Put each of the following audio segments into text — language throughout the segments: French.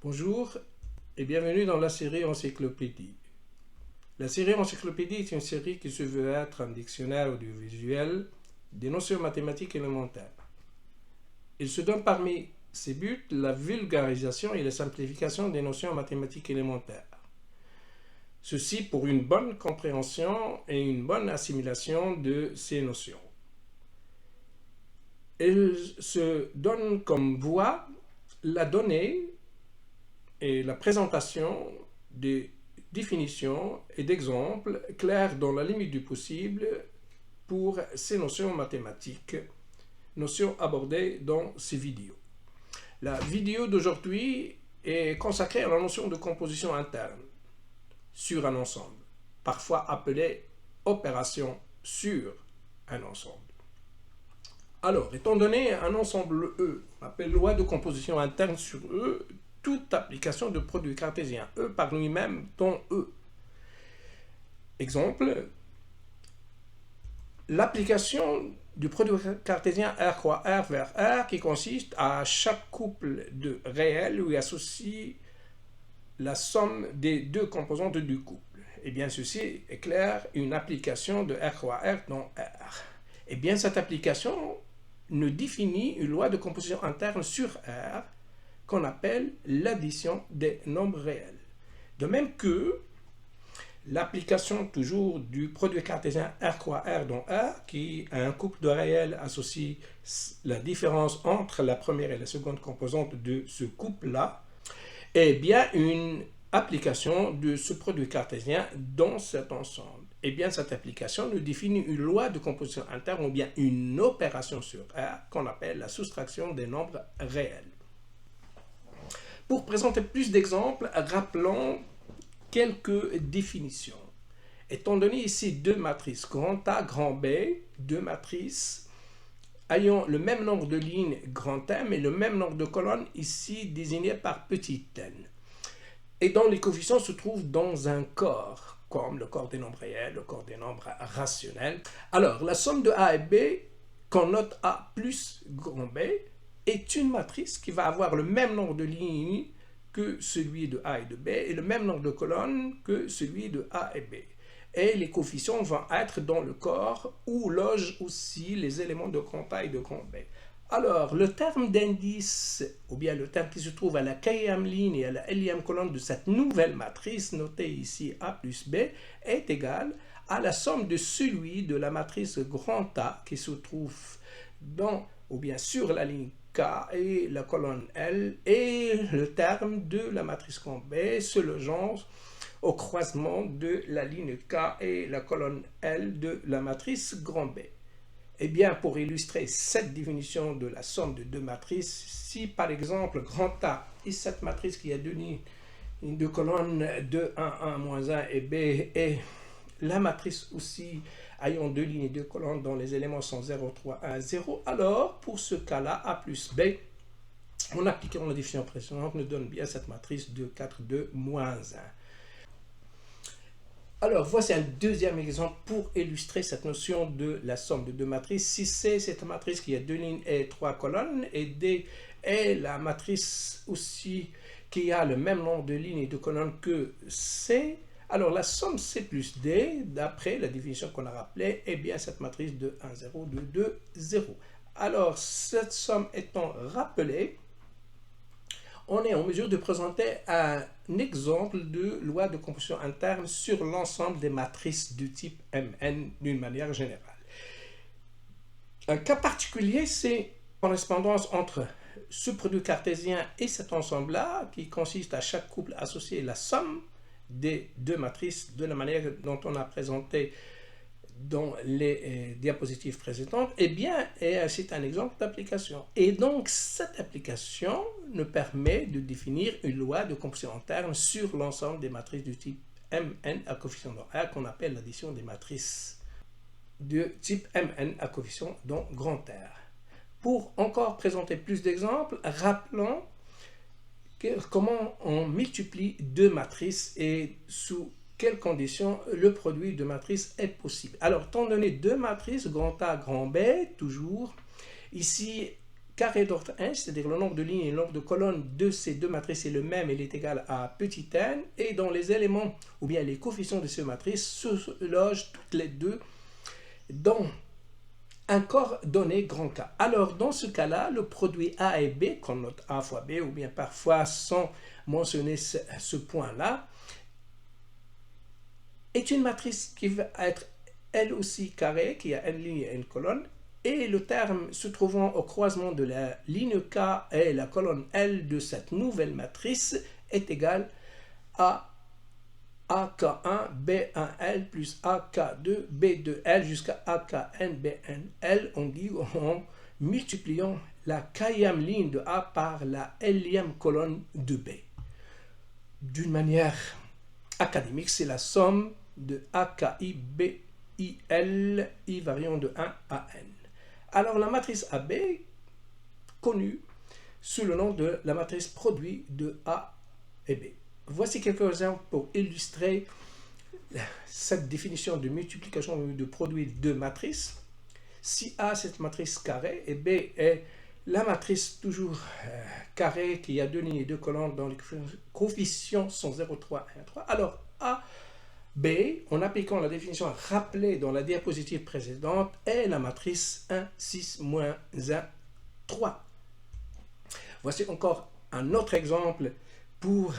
Bonjour et bienvenue dans la série Encyclopédie. La série Encyclopédie est une série qui se veut être un dictionnaire audiovisuel des notions mathématiques élémentaires. Il se donne parmi ses buts la vulgarisation et la simplification des notions mathématiques élémentaires. Ceci pour une bonne compréhension et une bonne assimilation de ces notions. Il se donne comme voie la donnée et la présentation des définitions et d'exemples clairs dans la limite du possible pour ces notions mathématiques, notions abordées dans ces vidéos. La vidéo d'aujourd'hui est consacrée à la notion de composition interne sur un ensemble, parfois appelée opération sur un ensemble. Alors, étant donné un ensemble E, on appelle loi de composition interne sur E, toute application de produit cartésien E par lui-même dont E. Exemple, l'application du produit cartésien R croix R vers R qui consiste à chaque couple de réels lui associe la somme des deux composantes du couple. Eh bien, ceci éclaire une application de R croix R dans R. Eh bien, cette application nous définit une loi de composition interne sur R qu'on appelle l'addition des nombres réels. De même que l'application toujours du produit cartésien R croix R dans R, qui a un couple de réels associe la différence entre la première et la seconde composante de ce couple-là, est bien une application de ce produit cartésien dans cet ensemble. Et bien cette application nous définit une loi de composition interne ou bien une opération sur R qu'on appelle la soustraction des nombres réels. Pour présenter plus d'exemples, rappelons quelques définitions. Étant donné ici deux matrices, grand A, grand B, deux matrices ayant le même nombre de lignes, grand M, et le même nombre de colonnes, ici désignées par petit n, et dont les coefficients se trouvent dans un corps, comme le corps des nombres réels, le corps des nombres rationnels. Alors, la somme de A et B, qu'on note A plus grand B, est une matrice qui va avoir le même nombre de lignes que celui de A et de B et le même nombre de colonnes que celui de A et B. Et les coefficients vont être dans le corps où logent aussi les éléments de grand A et de grand B. Alors, le terme d'indice, ou bien le terme qui se trouve à la kème ligne et à la lième colonne de cette nouvelle matrice, notée ici A plus B, est égal à la somme de celui de la matrice grand A qui se trouve dans, ou bien sur la ligne K et la colonne L, et le terme de la matrice grand B se logeant au croisement de la ligne K et la colonne L de la matrice grand B. Eh bien, pour illustrer cette définition de la somme de deux matrices, si par exemple grand A est cette matrice qui a deux lignes, deux colonnes 2, 1, 1, moins 1 et B, et la matrice aussi ayant deux lignes et deux colonnes dont les éléments sont 0, 3, 1, 0, alors pour ce cas-là, A plus B, en appliquant la définition précédente, nous donne bien cette matrice 2, 4, 2, moins 1. Alors, voici un deuxième exemple pour illustrer cette notion de la somme de deux matrices. Si C, c'est cette matrice qui a deux lignes et trois colonnes, et D est la matrice aussi qui a le même nombre de lignes et de colonnes que C, alors la somme C plus D, d'après la définition qu'on a rappelée, est bien cette matrice de 1, 0, 2, 2, 0. Alors, cette somme étant rappelée, on est en mesure de présenter un exemple de loi de composition interne sur l'ensemble des matrices du type Mn d'une manière générale. Un cas particulier, c'est la correspondance entre ce produit cartésien et cet ensemble-là, qui consiste à chaque couple associer la somme des deux matrices de la manière dont on a présenté dans les diapositives précédentes, eh bien, c'est un exemple d'application. Et donc, cette application nous permet de définir une loi de composition interne sur l'ensemble des matrices du type Mn à coefficient dans R, qu'on appelle l'addition des matrices de type Mn à coefficient dans grand R. Pour encore présenter plus d'exemples, rappelons comment on multiplie deux matrices et sous quelles conditions le produit de matrices est possible. Alors, étant donné deux matrices, grand A, grand B, toujours, ici, carré d'ordre n, c'est-à-dire le nombre de lignes et le nombre de colonnes de ces deux matrices est le même, il est égal à petit n, et dans les éléments ou bien les coefficients de ces matrices se logent toutes les deux dans un corps donné grand K. Alors dans ce cas-là, le produit A et B, qu'on note A fois B, ou bien parfois sans mentionner ce point-là, est une matrice qui va être elle aussi carrée, qui a n lignes et n colonnes, et le terme se trouvant au croisement de la ligne K et la colonne L de cette nouvelle matrice est égal à AK1 B1L plus AK2 B2L jusqu'à AKN BNL, on dit en multipliant la kème ligne de A par la Lème colonne de B. D'une manière académique, c'est la somme de AKI BIL I variant de 1 à N. Alors la matrice AB, connue sous le nom de la matrice produit de A et B. Voici quelques exemples pour illustrer cette définition de multiplication de produit de matrices. Si A c'est une matrice carrée et B est la matrice toujours carrée qui a deux lignes et deux colonnes dont les coefficients sont 0, 3, 1, 3. Alors A, B, en appliquant la définition rappelée dans la diapositive précédente, est la matrice 1, 6, moins 1, 3. Voici encore un autre exemple pour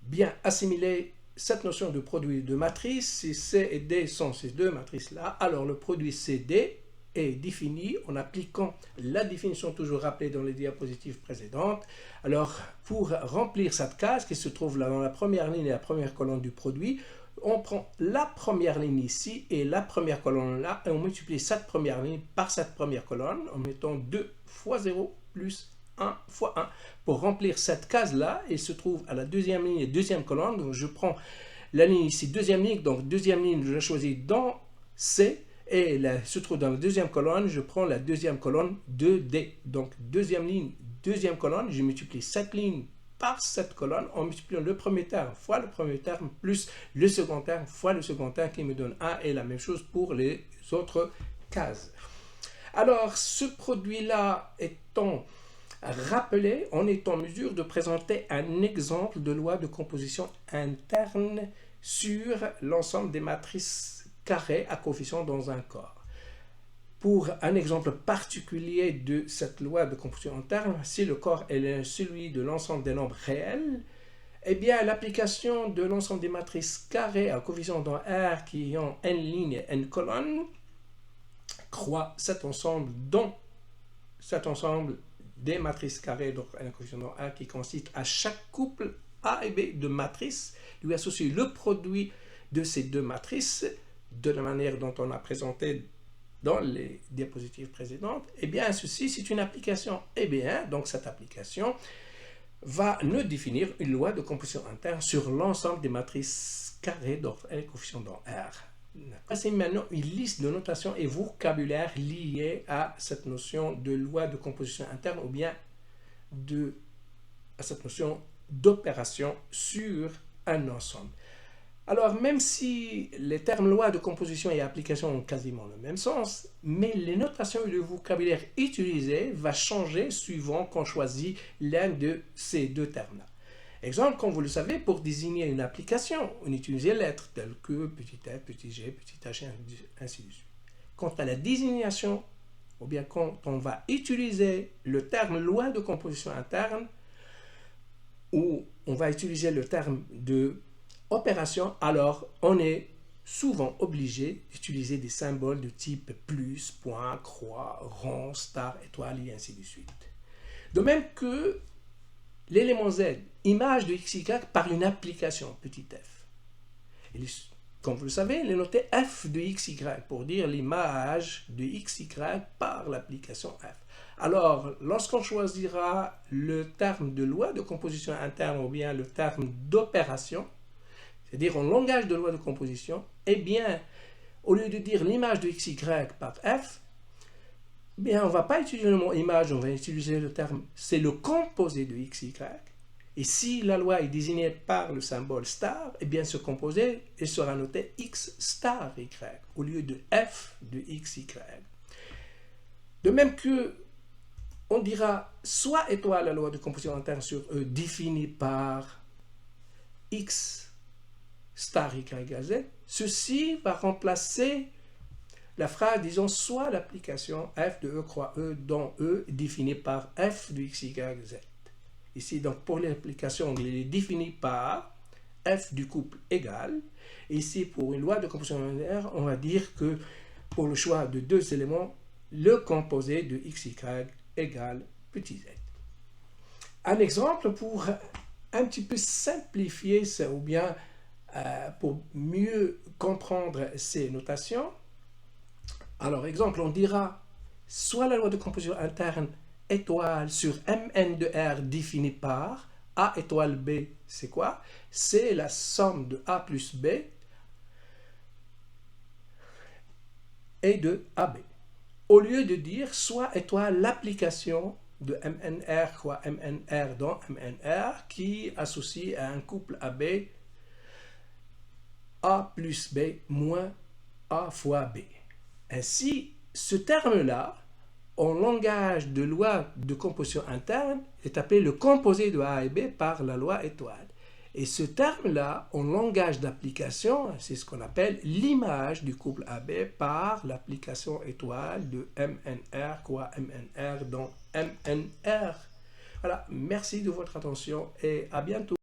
bien assimiler cette notion de produit de matrice. Si C et D sont ces deux matrices-là, alors le produit CD est défini en appliquant la définition toujours rappelée dans les diapositives précédentes. Alors, pour remplir cette case qui se trouve là dans la première ligne et la première colonne du produit, on prend la première ligne ici et la première colonne là, et on multiplie cette première ligne par cette première colonne en mettant 2 fois 0 plus 1 fois 1. Pour remplir cette case-là, il se trouve à la deuxième ligne et deuxième colonne. Donc, je prends la ligne ici, deuxième ligne. Donc, deuxième ligne, je la choisis dans C. Et elle se trouve dans la deuxième colonne. Je prends la deuxième colonne de D. Donc, deuxième ligne, deuxième colonne. Je multiplie cette ligne par cette colonne en multipliant le premier terme fois le premier terme plus le second terme fois le second terme qui me donne 1. Et la même chose pour les autres cases. Alors, ce produit-là étant rappelé, on est en mesure de présenter un exemple de loi de composition interne sur l'ensemble des matrices carrées à coefficients dans un corps. Pour un exemple particulier de cette loi de composition interne, si le corps est celui de l'ensemble des nombres réels, eh bien l'application de l'ensemble des matrices carrées à coefficients dans R qui ont n lignes et n colonnes croit cet ensemble dont cet ensemble des matrices carrées, donc un coefficient A qui consiste à chaque couple A et B de matrices, lui associe le produit de ces deux matrices de la manière dont on a présenté dans les diapositives précédentes. Eh bien, ceci, c'est une application EB1, donc cette application va nous définir une loi de composition interne sur l'ensemble des matrices carrées d'ordre N coefficient dans R. Voici maintenant une liste de notations et vocabulaire liés à cette notion de loi de composition interne ou bien à cette notion d'opération sur un ensemble. Alors, même si les termes loi de composition et application ont quasiment le même sens, mais les notations et le vocabulaire utilisés va changer suivant qu'on choisit l'un de ces deux termes-là. Exemple, comme vous le savez, pour désigner une application, on utilise les lettres telles que petit f, petit g, petit h, et ainsi de suite. Quant à la désignation, ou bien quand on va utiliser le terme loi de composition interne, ou on va utiliser le terme de opération, alors on est souvent obligé d'utiliser des symboles de type plus, point, croix, rond, star, étoile, et ainsi de suite. De même que l'élément Z, image de XY par une application, petit f. Comme vous le savez, il est noté f de XY pour dire l'image de XY par l'application f. Alors, lorsqu'on choisira le terme de loi de composition interne ou bien le terme d'opération, c'est-à-dire en langage de loi de composition, eh bien, au lieu de dire l'image de XY par f, bien, on ne va pas utiliser le mot image, on va utiliser le terme, c'est le composé de XY. Et si la loi est désignée par le symbole star, eh bien, ce composé sera noté X star Y au lieu de F de XY. De même que on dira soit étoile la loi de composition interne sur E définie par X star Y égale Z. Ceci va remplacer la phrase, disons, soit l'application f de E croix E dont E est définie par f de X, Y, Z. Ici, donc, pour l'application, il est défini par f du couple égal. Ici, pour une loi de composition linéaire, on va dire que pour le choix de deux éléments, le composé de x, y égale petit z. Un exemple pour un petit peu simplifier ça, ou bien pour mieux comprendre ces notations. Alors, exemple, on dira soit la loi de composition interne étoile sur Mn de R définie par A étoile B, c'est quoi? C'est la somme de A plus B et de AB. Au lieu de dire soit étoile l'application de MNR quoi MNR dans MNR qui associe à un couple AB A plus B moins A fois B. Ainsi, ce terme-là, en langage de loi de composition interne, est appelé le composé de A et B par la loi étoile. Et ce terme-là, en langage d'application, c'est ce qu'on appelle l'image du couple AB par l'application étoile de MNR, quoi MNR dans MNR. Voilà, merci de votre attention et à bientôt.